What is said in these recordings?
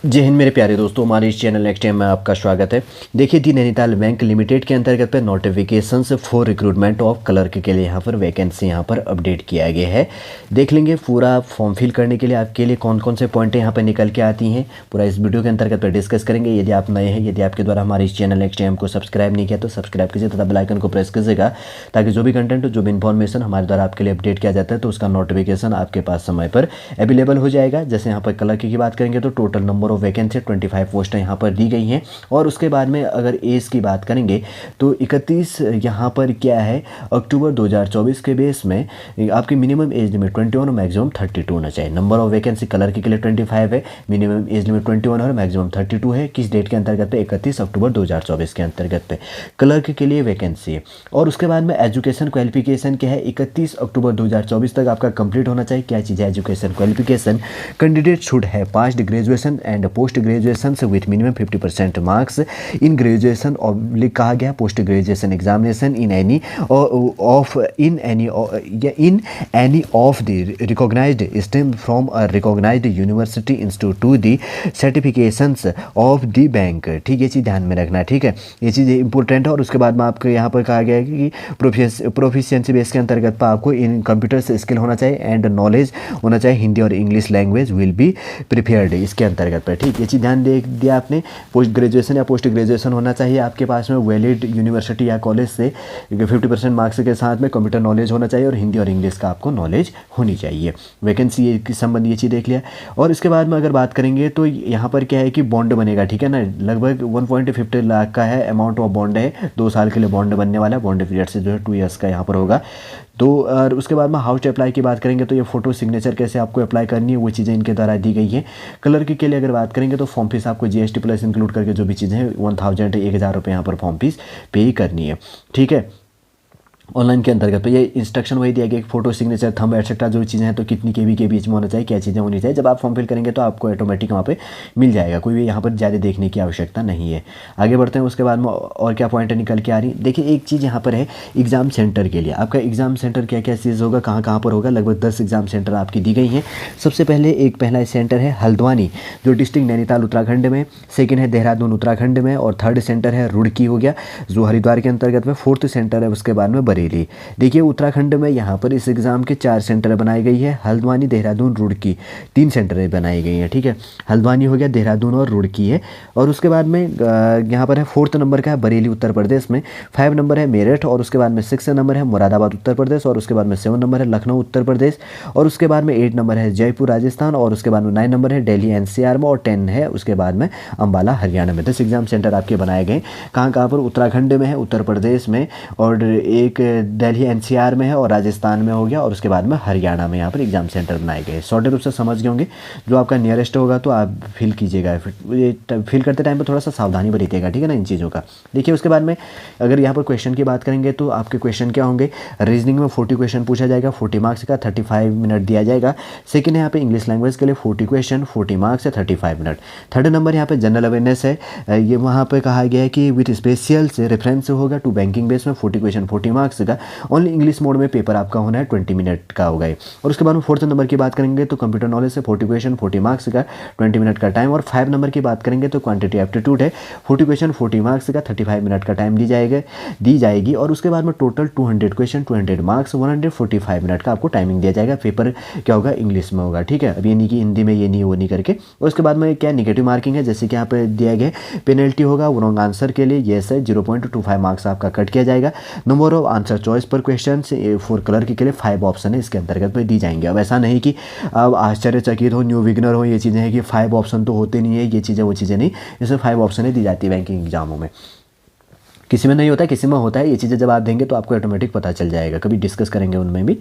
जय हिंद मेरे प्यारे दोस्तों, हमारे इस चैनल नेक्स्ट टाइम में आपका स्वागत है। देखिए दी नैनीताल बैंक लिमिटेड के अंतर्गत पे notifications for recruitment of clerk के लिए यहाँ पर वैकेंसी यहाँ पर अपडेट किया गया है। देख लेंगे पूरा फॉर्म फिल करने के लिए आपके लिए कौन कौन से पॉइंटें यहाँ पर निकल के आती हैं, पूरा इस वीडियो के अंतर्गत पर डिस्कस करेंगे। यदि आप नए हैं, यदि आपके द्वारा हमारे इस चैनल नेक्स्ट टाइम को सब्सक्राइब नहीं किया तो सब्सक्राइब कीजिए तथा बेल आइकन को प्रेस कीजिएगा, ताकि जो भी कंटेंट जो भी इन्फॉर्मेशन हमारे द्वारा आपके लिए अपडेट किया जाता है तो उसका नोटिफिकेशन आपके पास समय पर अवेलेबल हो जाएगा। जैसे यहाँ पर क्लर्क की बात करेंगे तो टोटल नंबर ऑफ वैकेंसी 25 पोस्टें यहाँ पर दी गई हैं। और उसके बाद में अगर एज की बात करेंगे तो 31 यहाँ पर क्या है, अक्टूबर 2024 के बेस में आपकी मिनिमम एज लिमिट 21 और मैक्सिमम 32 होना चाहिए। नंबर ऑफ वैकेंसी क्लर्क के लिए 25 है, मिनिमम एज लिमिट 21 और मैक्सिमम 32 है। किस डेट के अंतर्गत पे, 31 अक्टूबर 2024 के अंतर्गत पे क्लर्क के लिए वैकेंसी है। और उसके बाद में एजुकेशन क्वालिफिकेशन क्या है, 31 अक्टूबर 2024 तक आपका कंप्लीट होना चाहिए। क्या चीज़ है education qualification, candidate should have passed graduation and post graduation with minimum 50% marks in graduation oblique कहा गया post graduation examination in any of the recognised stream from a recognised university institute to the certifications of the bank. ठीक है, ये चीज़ ध्यान में रखना। ठीक है, ये चीज़ इंपॉर्टेंट है। और उसके बाद में आपको यहाँ पर कहा गया है कि प्रोफिशिएंसी बेस के अंतर्गत पर आपको इन कंप्यूटर से स्किल होना चाहिए एंड नॉलेज होना चाहिए, हिंदी और English language will be prepared इसके अंतर्गत पर। ठीक, ये चीज़ ध्यान दे दिया आपने। पोस्ट ग्रेजुएशन या पोस्ट ग्रेजुएशन होना चाहिए आपके पास में वैलिड यूनिवर्सिटी या कॉलेज से 50% मार्क्स के साथ में कंप्यूटर नॉलेज होना चाहिए और हिंदी और इंग्लिश का आपको नॉलेज होनी चाहिए। वैकेंसी के संबंध ये चीज़ देख लिया। और इसके बाद में अगर बात करेंगे तो यहाँ पर क्या है कि बॉन्ड बनेगा। ठीक है ना, लगभग 1.50 लाख का है अमाउंट ऑफ बॉन्ड है। 2 साल के लिए बॉन्ड बनने वाला है। बॉन्ड पीरियड से जो है 2 ईयर्स का यहाँ पर होगा। तो और उसके बाद में हाउ टू अप्लाई की बात करेंगे तो ये फोटो सिग्नेचर कैसे आपको अप्लाई करनी है वो चीज़ें इनके द्वारा दी गई है। क्लर्क के लिए अगर बात करेंगे तो फॉर्म फीस आपको GST प्लस इंक्लूड करके जो भी चीज़ें हैं 1000 रुपये यहाँ पर फॉर्म फीस पे करनी है। ठीक है, ऑनलाइन के अंतर्गत तो ये इंस्ट्रक्शन वही दिया गया कि फोटो सिग्नेचर थंब एटसेट्रा जो चीज़ें हैं तो कितनी केबी के बीच में होना चाहिए, क्या चीज़ें होनी चाहिए। जब आप फॉर्म फिल करेंगे तो आपको ऑटोमेटिक वहाँ पे मिल जाएगा, कोई भी यहाँ पर ज़्यादा देखने की आवश्यकता नहीं है। आगे बढ़ते हैं। उसके बाद में और क्या पॉइंट निकल के आ रही। देखिए एक चीज़ यहाँ पर है एग्ज़ाम सेंटर के लिए। आपका एग्ज़ाम सेंटर क्या क्या चीज़ होगा, कहाँ कहाँ पर होगा, लगभग 10 एग्ज़ाम सेंटर आपकी दी गई हैं। सबसे पहले पहला सेंटर है हल्द्वानी जो डिस्ट्रिक्ट नैनीताल उत्तराखंड में, सेकेंड है देहरादून उत्तराखंड में, और थर्ड सेंटर है रुड़की हो गया जो हरिद्वार के अंतर्गत में, फोर्थ सेंटर है उसके बाद में बरेली। देखिए उत्तराखंड में यहाँ पर इस एग्ज़ाम के 4 सेंटर बनाई गई है, हल्द्वानी देहरादून रुड़की 3 सेंटर बनाई गई हैं। ठीक है, हल्द्वानी हो गया, देहरादून और रुड़की है। और उसके बाद में यहाँ पर है 4th नंबर का है बरेली उत्तर प्रदेश में, 5 नंबर है मेरठ, और उसके बाद में 6 नंबर है मुरादाबाद उत्तर प्रदेश, और उसके बाद में 7 नंबर है लखनऊ उत्तर प्रदेश, और उसके बाद में 8 नंबर है जयपुर राजस्थान, और उसके बाद में 9 नंबर है दिल्ली NCR में, और 10 है उसके बाद में अम्बाला हरियाणा में। 10 एग्जाम सेंटर आपके बनाए गए। कहाँ कहाँ पर, उत्तराखंड में है, उत्तर प्रदेश में, और एक दिल्ली NCR में है, और राजस्थान में हो गया, और उसके बाद में हरियाणा में यहाँ पर एग्जाम सेंटर बनाए गए। शॉर्ट रूप से समझ गए होंगे। जो आपका नियरेस्ट होगा तो आप फिल कीजिएगा, फिल करते टाइम पर थोड़ा सा सावधानी बरतिएगा। ठीक है ना इन चीज़ों का। देखिए उसके बाद में अगर यहाँ पर क्वेश्चन की बात करेंगे तो आपके क्वेश्चन क्या होंगे, रीजनिंग में 40 क्वेश्चन पूछा जाएगा, 40 मार्क्स का, 35 मिनट दिया जाएगा। सेकेंड है यहाँ पे इंग्लिश लैंग्वेज के लिए 40 क्वेश्चन, 40 मार्क्स है, 35 मिनट। थर्ड नंबर यहाँ पे जनरल अवेयरनेस है, ये वहाँ पे कहा गया है कि विथ स्पेशल से रेफरेंस होगा टू बैंकिंग बेस में 40 क्वेश्चन 40 मार्क्स का, ओनली इंग्लिश मोड में पेपर आपका होना है, 20 मिनट का होगा। और उसके बाद में 4th नंबर की बात करेंगे तो कंप्यूटर नॉलेज से 40 क्वेश्चन 40 मार्क्स का, 20 मिनट का टाइम। और 5 नंबर की बात करेंगे तो क्वांटिटी एप्टीट्यूड है, 40 क्वेश्चन 40 मार्क्स का, 35 मिनट का टाइम दी जाएगी। और उसके बाद में टोटल 200 क्वेश्चन 200 मार्क्स, 145 मिनट का आपको टाइमिंग दिया जाएगा। पेपर क्या होगा, इंग्लिश में होगा। ठीक है, अब ये नहीं कि हिंदी में ये नहीं वो नहीं करके। और उसके बाद में क्या नेगेटिव मार्किंग है, जैसे कि यहाँ पे दिया गया पेनल्टी होगा रॉन्ग आंसर के लिए, येस है 0.25 मार्क्स आपका कट किया जाएगा। नंबर ऑफ आंसर चॉइस पर क्वेश्चन फॉर क्लर्क के लिए 5 ऑप्शन है इसके अंतर्गत में दी जाएंगे। अब ऐसा नहीं कि अब आश्चर्यचकित हो, न्यू बिगनर हो, ये चीज़ें हैं कि 5 ऑप्शन तो होते नहीं है, ये चीज़ें वो चीज़ें नहीं, इसमें 5 ऑप्शन दी जाती है बैंकिंग एग्जामों में। किसी में नहीं होता है, किसी में होता है। ये चीज़ें जब आप देंगे तो आपको ऑटोमेटिक पता चल जाएगा, कभी डिस्कस करेंगे उनमें भी।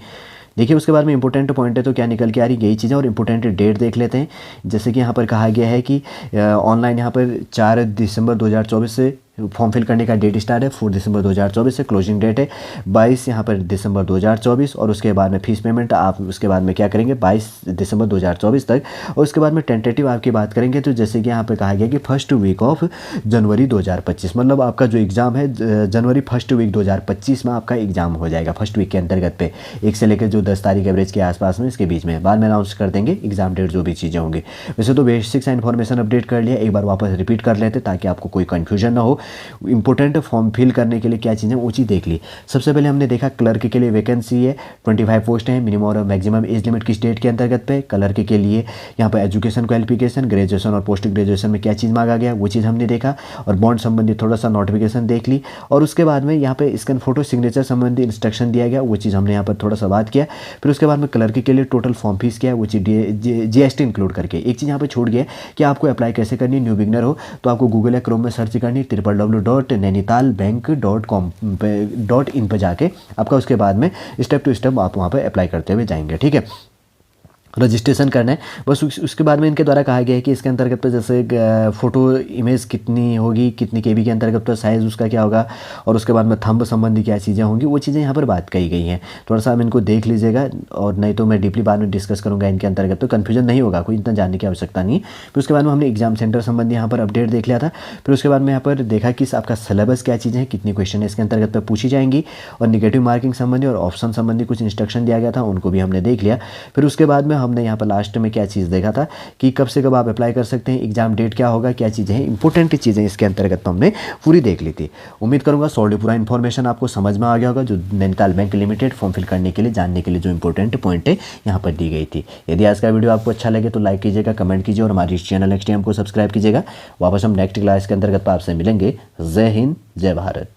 देखिए उसके बाद में इंपॉर्टेंट पॉइंट है तो क्या निकल के आ रही यही चीज़ें। और इंपॉर्टेंट डेट देख लेते हैं। जैसे कि यहाँ पर कहा गया है कि ऑनलाइन यहाँ पर 4 दिसंबर 2024 से फॉर्म फिल करने का डेट स्टार्ट है 4 दिसंबर 2024 से, क्लोजिंग डेट है 22 यहाँ पर दिसंबर 2024, और उसके बाद में फीस पेमेंट आप उसके बाद में क्या करेंगे 22 दिसंबर 2024 तक। और उसके बाद में टेंटेटिव आपकी बात करेंगे तो जैसे कि यहाँ पे कहा गया कि फर्स्ट वीक ऑफ जनवरी 2025, मतलब आपका जो एग्ज़ाम है जनवरी फर्स्ट वीक 2025 में आपका एग्ज़ाम हो जाएगा, फर्स्ट वीक के अंतर्गत पे 1 से लेकर जो 10 तारीख एवरेज के आसपास में, इसके बीच में बाद में अनाउंस कर देंगे एग्जाम डेट जो भी चीज़ें होंगी। वैसे तो बेसिक सा इन्फॉर्मेशन अपडेट कर लिया, एक बार वापस रिपीट कर लेते ताकि आपको कोई कन्फ्यूजन ना हो। इंपॉर्टेंट फॉर्म फिल करने के लिए क्या चीज़ें वो चीज़ देख ली। सबसे पहले हमने देखा क्लर्क के लिए वैकेंसी है, 25 पोस्ट है, मिनिमम और मैक्सिमम एज लिमिट किस डेट के अंतर्गत पे। क्लर्क के लिए यहाँ पर एजुकेशन क्वालिफिकेशन, ग्रेजुएशन और पोस्ट ग्रेजुएशन में क्या चीज़ मांगा गया वो चीज़ हमने देखा, और बॉन्ड संबंधी थोड़ा सा नोटिफिकेशन देख ली। और उसके बाद में यहाँ पे स्कैन फोटो सिग्नेचर संबंधी इंस्ट्रक्शन दिया गया, वो चीज़ हमने यहाँ पर थोड़ा सा बात किया। फिर उसके बाद में क्लर्क के लिए टोटल फॉर्म फीस क्या है वो चीज़ जीएसटी इंक्लूड करके। एक चीज़ यहाँ पे छूट गया कि आपको अप्लाई कैसे करनी है, न्यू बिगनर हो तो आपको गूगल या क्रोम में सर्च करनी है www.nainitalbank.com.in पे जाके आपका उसके बाद में स्टेप टू स्टेप आप वहाँ पे अप्लाई करते हुए जाएंगे, ठीक है। रजिस्ट्रेशन करना है बस। उसके बाद में इनके द्वारा कहा गया है कि इसके अंतर्गत तो जैसे फ़ोटो इमेज कितनी होगी, कितनी केबी के अंतर्गत तो साइज़ उसका क्या होगा, और उसके बाद में थंब संबंधी क्या चीज़ें होंगी वो चीज़ें यहाँ पर बात कही गई हैं। थोड़ा सा आप इनको देख लीजिएगा, और नहीं तो मैं डीपली बाद में डिस्कस करूँगा इनके अंतर्गत, तो कन्फ्यूजन नहीं होगा, कोई इतना जानने की आवश्यकता नहीं है। फिर उसके बाद में हमने एग्जाम सेंटर संबंधी यहाँ पर अपडेट देख लिया था। फिर उसके बाद में यहाँ पर देखा कि आपका सिलेबस क्या चीज़ें हैं, कितनी क्वेश्चन है इसके अंतर्गत पर पूछी जाएंगी, और निगेटिव मार्किंग संबंधी और ऑप्शन संबंधी कुछ इंस्ट्रक्शन दिया गया था, उनको भी हमने देख लिया। फिर उसके बाद में हमने यहाँ पर लास्ट में क्या चीज़ देखा था कि कब से कब आप अप्लाई कर सकते हैं, एग्जाम डेट क्या होगा, क्या चीज़ें हैं, इंपॉर्टेंट चीज़ें इसके अंतर्गत तो हमने पूरी देख ली थी। उम्मीद करूंगा सॉलिड पूरा इन्फॉर्मेशन आपको समझ में आ गया होगा, जो Nainital bank limited form fill करने के लिए जानने के लिए जो इंपॉर्टेंट पॉइंट है यहाँ पर दी गई थी। यदि आज का वीडियो आपको अच्छा लगे तो लाइक कीजिएगा, कमेंट कीजिए, और हमारी चैनल नेक्स्ट टाइम को सब्सक्राइब कीजिएगा। वापस हम नेक्स्ट क्लास के अंतर्गत आपसे मिलेंगे। जय हिंद, जय भारत।